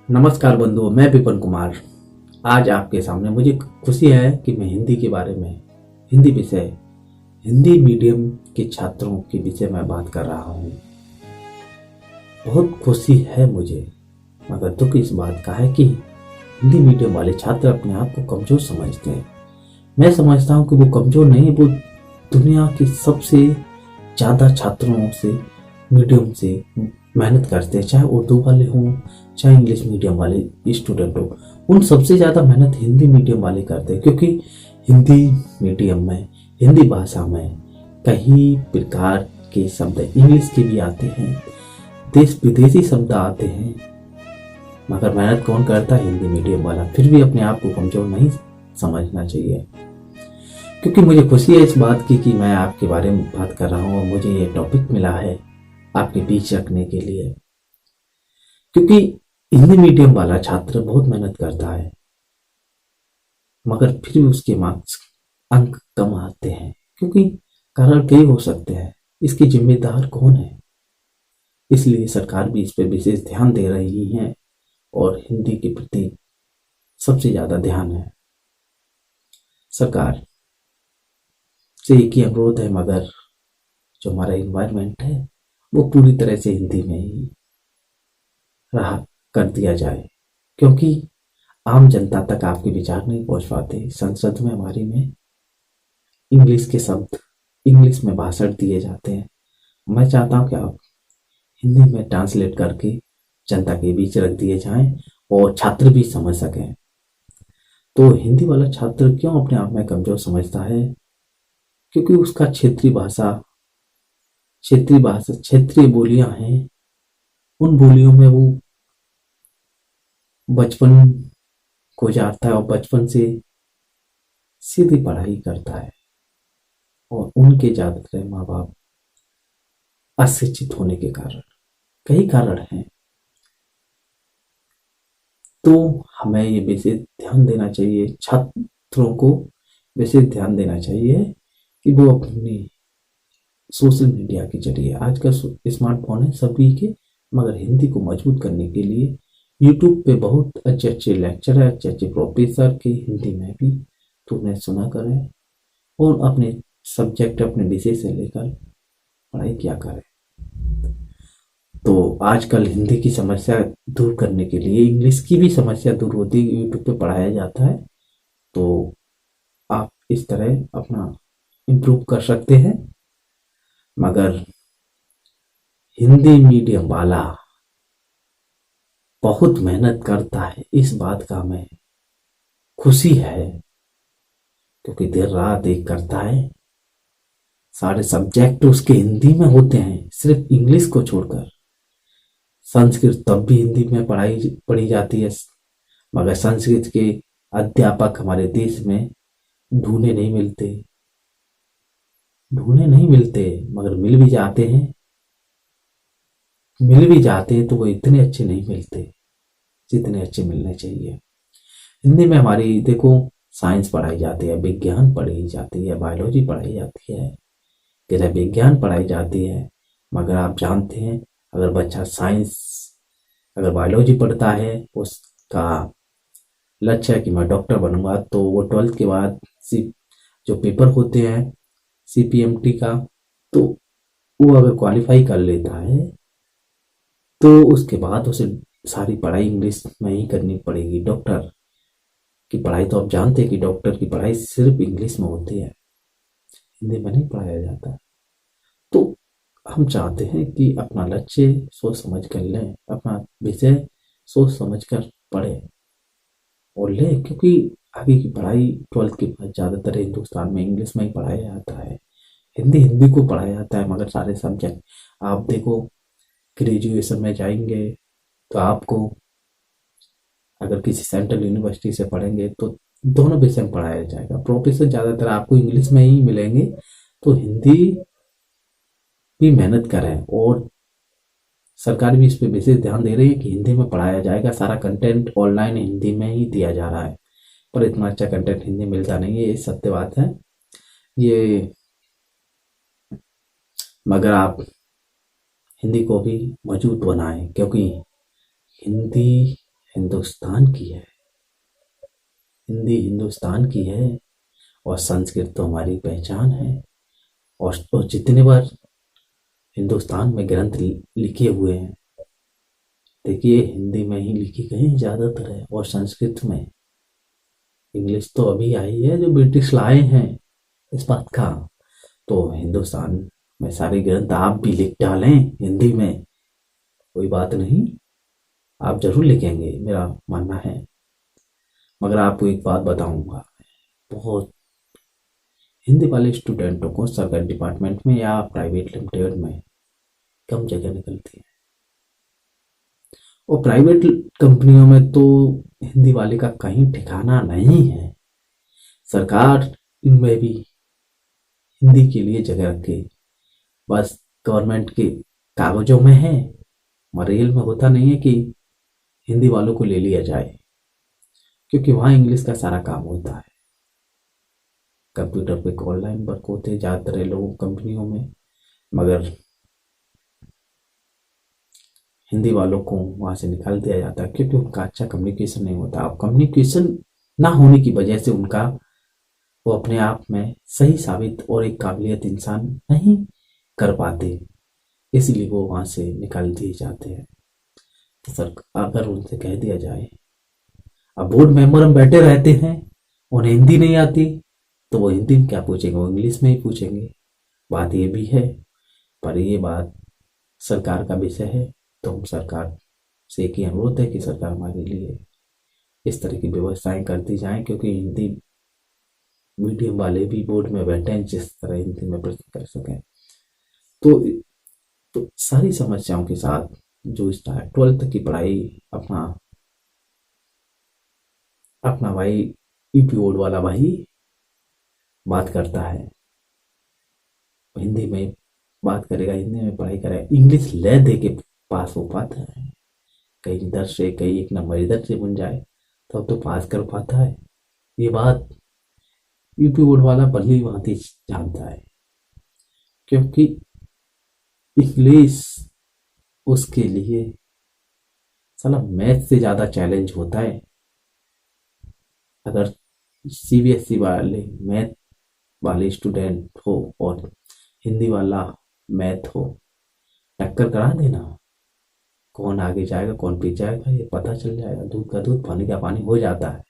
नमस्कार बंधुओं, मैं विपिन कुमार। आज आपके सामने मुझे खुशी है कि मैं हिंदी के बारे में, हिंदी विषय, हिंदी मीडियम के छात्रों के विषय में बात कर रहा हूँ। बहुत खुशी है मुझे, मगर दुख इस बात का है कि हिंदी मीडियम वाले छात्र अपने आप को कमजोर समझते हैं। मैं समझता हूँ कि वो कमजोर नहीं, वो दुनिया के सबसे ज़्यादा छात्रों से, मीडियम से मेहनत करते हैं, चाहे उर्दू वाले हों, चाहे इंग्लिश मीडियम वाले स्टूडेंट हो। उन सबसे ज़्यादा मेहनत हिंदी मीडियम वाले करते हैं, क्योंकि हिंदी मीडियम में, हिंदी भाषा में कई प्रकार के शब्द इंग्लिश के भी आते हैं, देश विदेशी शब्द आते हैं, मगर मेहनत कौन करता है? हिंदी मीडियम वाला। फिर भी अपने आप को कमजोर नहीं समझना चाहिए, क्योंकि मुझे खुशी है इस बात की कि मैं आपके बारे में बात कर रहा हूँ और मुझे ये टॉपिक मिला है आपके बीच रखने के लिए। क्योंकि हिंदी मीडियम वाला छात्र बहुत मेहनत करता है, मगर फिर भी उसके मार्क्स, अंक कम आते हैं, क्योंकि कारण कई हो सकते हैं। इसकी जिम्मेदार कौन है? इसलिए सरकार भी इस पर विशेष ध्यान दे रही है और हिंदी के प्रति सबसे ज्यादा ध्यान है। सरकार से एक ही अनुरोध है, मगर जो हमारा इन्वायरमेंट है वो पूरी तरह से हिंदी में ही रहा कर दिया जाए, क्योंकि आम जनता तक आपके विचार नहीं पहुंच पाते। संसद में हमारी में इंग्लिश के शब्द, इंग्लिश में भाषण दिए जाते हैं। मैं चाहता हूं कि आप हिंदी में ट्रांसलेट करके जनता के बीच रख दिए जाएं और छात्र भी समझ सकें। तो हिंदी वाला छात्र क्यों अपने आप में कमजोर समझता है? क्योंकि उसका क्षेत्रीय बोलियां हैं। उन बोलियों में वो बचपन गुजारता है और बचपन से सीधी पढ़ाई करता है, और उनके ज्यादातर माँ बाप अशिक्षित होने के कारण, कई कारण हैं। तो हमें ये विशेष ध्यान देना चाहिए, छात्रों को विशेष ध्यान देना चाहिए कि वो अपनी सोशल मीडिया के जरिए, आज का स्मार्टफोन है सभी के, मगर हिंदी को मजबूत करने के लिए यूट्यूब पे बहुत अच्छे अच्छे लेक्चर है, अच्छे अच्छे प्रोफेसर के हिंदी में भी, तो उन्हें सुना करें और अपने सब्जेक्ट, अपने विषय से लेकर पढ़ाई किया करें। तो आजकल हिंदी की समस्या दूर करने के लिए इंग्लिश की भी समस्या दूर होती है, यूट्यूब पे पढ़ाया जाता है। तो आप इस तरह अपना इम्प्रूव कर सकते हैं। मगर हिंदी मीडियम वाला बहुत मेहनत करता है, इस बात का हमें खुशी है, क्योंकि देर रात एक करता है। सारे सब्जेक्ट उसके हिंदी में होते हैं, सिर्फ इंग्लिश को छोड़कर। संस्कृत तब भी हिंदी में पढ़ी जाती है, मगर संस्कृत के अध्यापक हमारे देश में ढूंढे नहीं मिलते, मगर मिल भी जाते हैं तो वो इतने अच्छे नहीं मिलते जितने अच्छे मिलने चाहिए। हिंदी में हमारी देखो, साइंस पढ़ाई जाती है, विज्ञान पढ़ाई जाती है, बायोलॉजी पढ़ाई जाती है, गृह विज्ञान पढ़ाई जाती है। मगर आप जानते हैं, अगर बच्चा साइंस, अगर बायोलॉजी पढ़ता है, उसका लक्ष्य है कि मैं डॉक्टर बनूंगा, तो वो 12th के बाद जो पेपर होते हैं CPMT का, तो वो अगर क्वालिफाई कर लेता है तो उसके बाद उसे सारी पढ़ाई इंग्लिश में ही करनी पड़ेगी। डॉक्टर की पढ़ाई तो आप जानते हैं कि डॉक्टर की पढ़ाई सिर्फ इंग्लिश में होती है, हिंदी में नहीं पढ़ाया जाता। तो हम चाहते हैं कि अपना लक्ष्य सोच समझ कर लें, अपना विषय सोच समझ कर पढ़ें और लें, क्योंकि आगे की पढ़ाई 12th के बाद ज़्यादातर हिंदुस्तान में इंग्लिश में ही पढ़ाया जाता है। हिंदी हिंदी को पढ़ाया जाता है, मगर सारे सब्जेक्ट आप देखो, ग्रेजुएशन में जाएंगे तो आपको, अगर किसी सेंट्रल यूनिवर्सिटी से पढ़ेंगे तो दोनों विषय में पढ़ाया जाएगा। प्रोफेसर ज़्यादातर आपको इंग्लिश में ही मिलेंगे, तो हिंदी भी मेहनत करें। और सरकार भी इस पर विशेष ध्यान दे रही है कि हिंदी में पढ़ाया जाएगा। सारा कंटेंट ऑनलाइन हिंदी में ही दिया जा रहा है, पर इतना अच्छा कंटेंट हिंदी मिलता नहीं है, ये सत्य बात है ये। मगर आप हिंदी को भी मजबूत बनाएं, क्योंकि हिंदी हिंदुस्तान की है, हिंदी हिंदुस्तान की है, और संस्कृत तो हमारी पहचान है। और जितने बार हिंदुस्तान में ग्रंथ लिखे हुए हैं, देखिए हिंदी में ही लिखे गए हैं ज़्यादातर है, और संस्कृत में। इंग्लिश तो अभी आई है जो ब्रिटिश लाए हैं इस बात का। तो हिंदुस्तान में सारे ग्रंथ आप भी लिख डालें हिंदी में, कोई बात नहीं, आप जरूर लिखेंगे मेरा मानना है। मगर आपको एक बात बताऊंगा, बहुत हिंदी वाले स्टूडेंटों को सरकारी डिपार्टमेंट में या प्राइवेट लिमिटेड में कम जगह निकलती है, और प्राइवेट कंपनियों में तो हिंदी वाले का कहीं ठिकाना नहीं है। सरकार इनमें भी हिंदी के लिए जगह रखे, बस गवर्नमेंट के कागजों में है, मरियल में होता नहीं है कि हिंदी वालों को ले लिया जाए, क्योंकि वहाँ इंग्लिश का सारा काम होता है। कंप्यूटर पे ऑनलाइन वर्क होते ज़्यादातर लोगों कंपनियों में, मगर हिंदी वालों को वहाँ से निकाल दिया जाता है क्योंकि उनका अच्छा कम्युनिकेशन नहीं होता। अब कम्युनिकेशन ना होने की वजह से उनका वो अपने आप में सही साबित और एक काबिलियत इंसान नहीं कर पाते, इसलिए वो वहाँ से निकाल दिए जाते हैं। तो सर अगर उनसे कह दिया जाए, अब बोर्ड मेंबर हम बैठे रहते हैं, उन्हें हिंदी नहीं आती, तो वो हिंदी में क्या पूछेंगे, वो इंग्लिश में ही पूछेंगे। बात ये भी है, पर ये बात सरकार का विषय है, तो हम सरकार से एक ही अनुरोध है कि सरकार हमारे लिए इस तरह की व्यवस्थाएं करती जाएं, क्योंकि हिंदी मीडियम वाले भी बोर्ड में बैठे हैं, जिस तरह हिंदी में प्रश्न कर सकें। तो सारी समस्याओं के साथ जूझता है। 12th की पढ़ाई अपना भाई यूपी बोर्ड वाला भाई बात करता है, हिंदी में बात करेगा, हिंदी में पढ़ाई करेगा, इंग्लिश ले दे के पास हो पाता है। कहीं इधर से कहीं एक नंबर इधर से बन जाए तब तो पास कर पाता है। ये बात यूपी बोर्ड वाला भली भांति जानता है, क्योंकि इंग्लिश उसके लिए साला मैथ से ज्यादा चैलेंज होता है। अगर सीबीएसई वाले मैथ वाले स्टूडेंट हो और हिंदी वाला मैथ हो, टक्कर करा देना, कौन आगे जाएगा कौन पीछे जाएगा ये पता चल जाएगा, दूध का दूध पानी का पानी हो जाता है।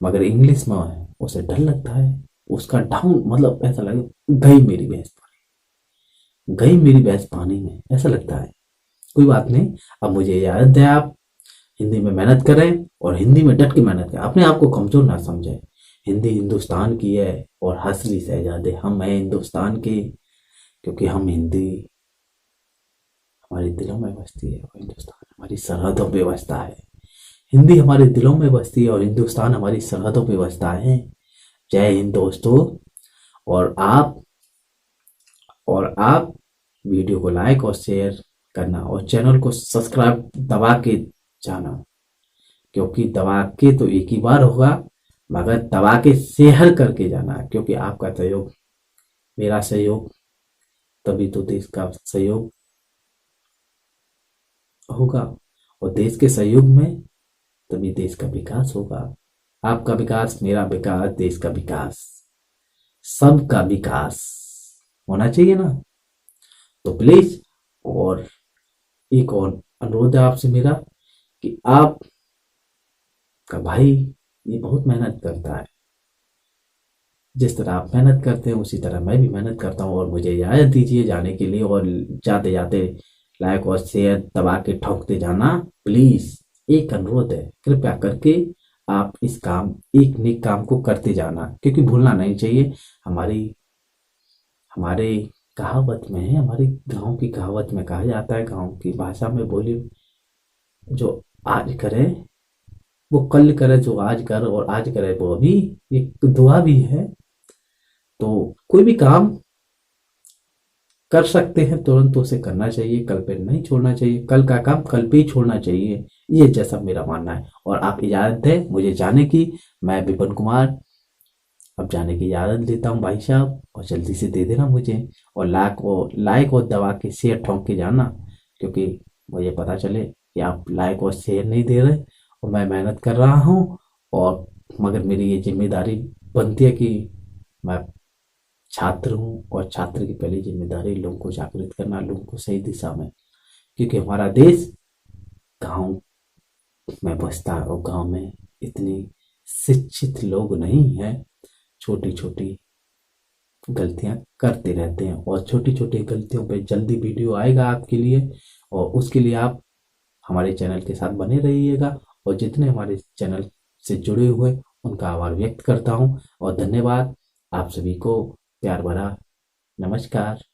मगर इंग्लिश में उसे डर लगता है, उसका डाउन मतलब ऐसा लगे गई मेरी भैंस पानी, गई मेरी भैंस पानी में, ऐसा लगता है। कोई बात नहीं, अब मुझे याद है आप हिंदी में मेहनत करें और हिंदी में डट के मेहनत करें, अपने आप को कमजोर ना समझें। हिंदी हिंदुस्तान की है और हसली शहजादे हम हैं हिंदुस्तान के, क्योंकि हम हिंदी हमारे दिलों में बसती है और हिंदुस्तान हमारी सरहदों पे बसता है। हिंदी हमारे दिलों में बसती है और हिंदुस्तान हमारी सरहदों पे बसता है। जय हिंद दोस्तों। और आप वीडियो को लाइक और शेयर करना और चैनल को सब्सक्राइब दबा के जाना, क्योंकि दबा के तो एक ही बार होगा, मगर दबा के शेयर करके जाना, क्योंकि आपका सहयोग मेरा सहयोग, तभी तो देश का सहयोग होगा, और देश के सहयोग में तभी देश का विकास होगा। आपका विकास, मेरा विकास, देश का विकास, सबका विकास होना चाहिए ना। तो प्लीज, और एक और अनुरोध है आपसे मेरा कि आप का भाई ये बहुत मेहनत करता है, जिस तरह आप मेहनत करते हैं उसी तरह मैं भी मेहनत करता हूँ, और मुझे इजाजत दीजिए जाने के लिए, और जाते जाते लाइक और शेयर दबा के ठोकते जाना प्लीज। एक अनुरोध है, कृपया करके आप इस काम, एक नेक काम को करते जाना, क्योंकि भूलना नहीं चाहिए। हमारे कहावत में है, हमारे गांव की कहावत में कहा जाता है, गांव की भाषा में बोली, जो आज करे वो कल करे, जो आज कर और आज करे वो अभी, एक दुआ भी है। तो कोई भी काम कर सकते हैं तुरंत तो उसे करना चाहिए, कल पे नहीं छोड़ना चाहिए, कल का काम कल पे ही छोड़ना चाहिए, ये जैसा मेरा मानना है। और आप इजाजत दें मुझे जाने की, मैं विपिन कुमार अब जाने की इजाजत लेता हूँ भाई साहब, और जल्दी से दे देना मुझे, और लाइक और दबा के शेयर ठोंक के जाना, क्योंकि मुझे पता चले कि आप लाइक और शेयर नहीं दे रहे, और मैं मेहनत कर रहा हूँ। और मगर मेरी ये जिम्मेदारी बनती है कि मैं छात्र हूँ, और छात्र की पहली जिम्मेदारी लोगों को जागृत करना, लोगों को सही दिशा में, क्योंकि हमारा देश गांव में बसता है और गांव में इतने शिक्षित लोग नहीं हैं। छोटी छोटी गलतियां करते रहते हैं, और छोटी छोटी गलतियों पे जल्दी वीडियो आएगा आपके लिए, और उसके लिए आप हमारे चैनल के साथ बने रहिएगा। और जितने हमारे चैनल से जुड़े हुए उनका आभार व्यक्त करता हूँ, और धन्यवाद। आप सभी को प्यार भरा नमस्कार।